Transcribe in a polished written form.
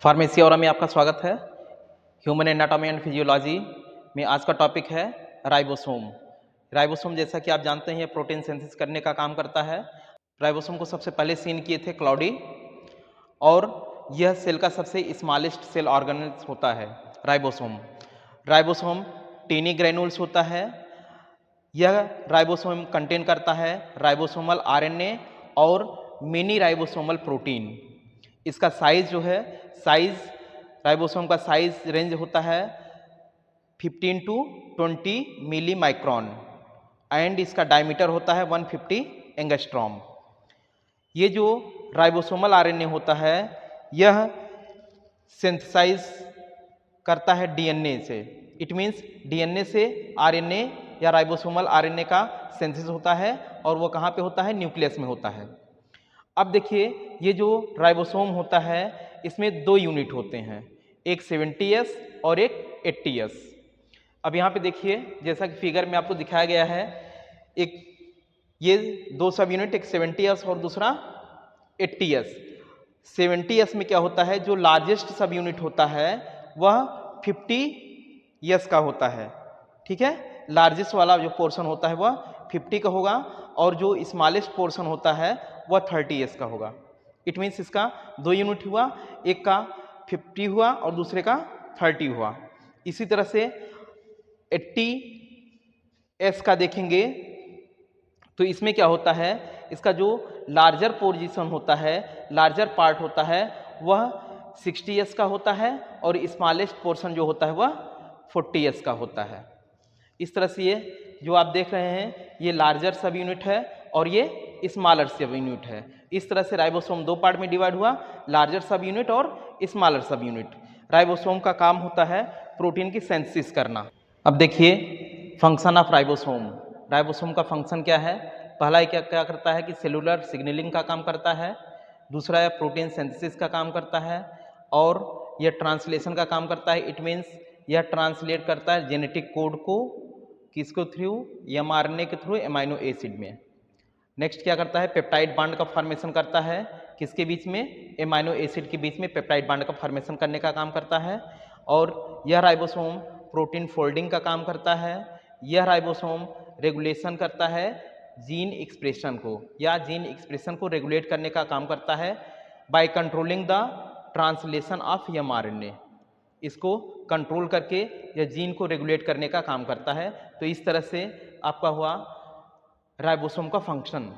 Pharmacy और में आपका स्वागत है। ह्यूमन एनाटॉमी एंड फिजियोलॉजी में आज का टॉपिक है राइबोसोम। राइबोसोम जैसा कि आप जानते हैं ये प्रोटीन सिंथेसिस करने का काम करता है। राइबोसोम को सबसे पहले सीन किए थे क्लॉडी और यह सेल का सबसे स्मॉलेस्ट सेल ऑर्गेनेल्स होता है राइबोसोम। राइबोसोम टीनी ग्रेनुल्स होता है। यह राइबोसोम कंटेन करता है राइबोसोमल आरएनए और मिनी राइबोसोमल प्रोटीन। इसका साइज जो है राइबोसोम का साइज रेंज होता है 15 टू 20 मिली माइक्रोन एंड इसका डायमीटर होता है 150 एंगस्ट्रॉम। ये जो राइबोसोमल आरएनए होता है यह सिंथेसाइज करता है डीएनए से। इट मीन्स डीएनए से आरएनए या राइबोसोमल आरएनए का सिंथेसिस होता है और वो कहाँ पे होता है? न्यूक्लियस में होता है। अब देखिए ये जो राइबोसोम होता है इसमें दो यूनिट होते हैं, एक 70S और एक 80S। अब यहाँ पे देखिए जैसा कि फिगर में आपको दिखाया गया है, एक ये दो सब यूनिट, एक 70S और दूसरा 80S। 70S में क्या होता है, जो लार्जेस्ट सब यूनिट होता है वह 50S का होता है। ठीक है, लार्जेस्ट वाला जो पोर्शन होता है वह 50 का होगा और जो स्मॉलेस्ट पोर्शन होता है वह 30S का होगा। इट मीन्स इसका दो यूनिट हुआ, एक का 50 हुआ और दूसरे का 30 हुआ। इसी तरह से 80S का देखेंगे तो इसमें क्या होता है, इसका जो लार्जर पोजीशन होता है, लार्जर पार्ट होता है वह 60S का होता है और स्मॉलेस्ट पोर्शन जो होता है वह 40S का होता है। इस तरह से ये जो आप देख रहे हैं ये लार्जर सब यूनिट है और ये स्मॉलर सब यूनिट है। इस तरह से राइबोसोम दो पार्ट में डिवाइड हुआ, लार्जर सब यूनिट और स्मॉलर सब यूनिट। राइबोसोम का काम होता है प्रोटीन की सिंथेसिस करना। अब देखिए फंक्शन ऑफ राइबोसोम। राइबोसोम का फंक्शन क्या है? पहला क्या क्या करता है कि सेलुलर सिग्नलिंग का काम करता है, दूसरा है प्रोटीन सिंथेसिस का काम करता है और यह ट्रांसलेशन का काम करता है। इट मीन्स यह ट्रांसलेट करता है जेनेटिक कोड को किसको थ्रू? एमआरएनए के थ्रू एमाइनो एसिड में। नेक्स्ट क्या करता है? पेप्टाइड बांड का फॉर्मेशन करता है, किसके बीच में? एमाइनो एसिड के बीच में पेप्टाइड बांड का फॉर्मेशन करने का काम करता है। और यह राइबोसोम प्रोटीन फोल्डिंग का काम करता है। यह राइबोसोम रेगुलेशन करता है जीन एक्सप्रेशन को, या जीन एक्सप्रेशन को रेगुलेट करने का काम करता है by controlling the translation of mRNA. इसको कंट्रोल करके या जीन को रेगुलेट करने का काम करता है। तो इस तरह से आपका हुआ राइबोसोम का फंक्शन।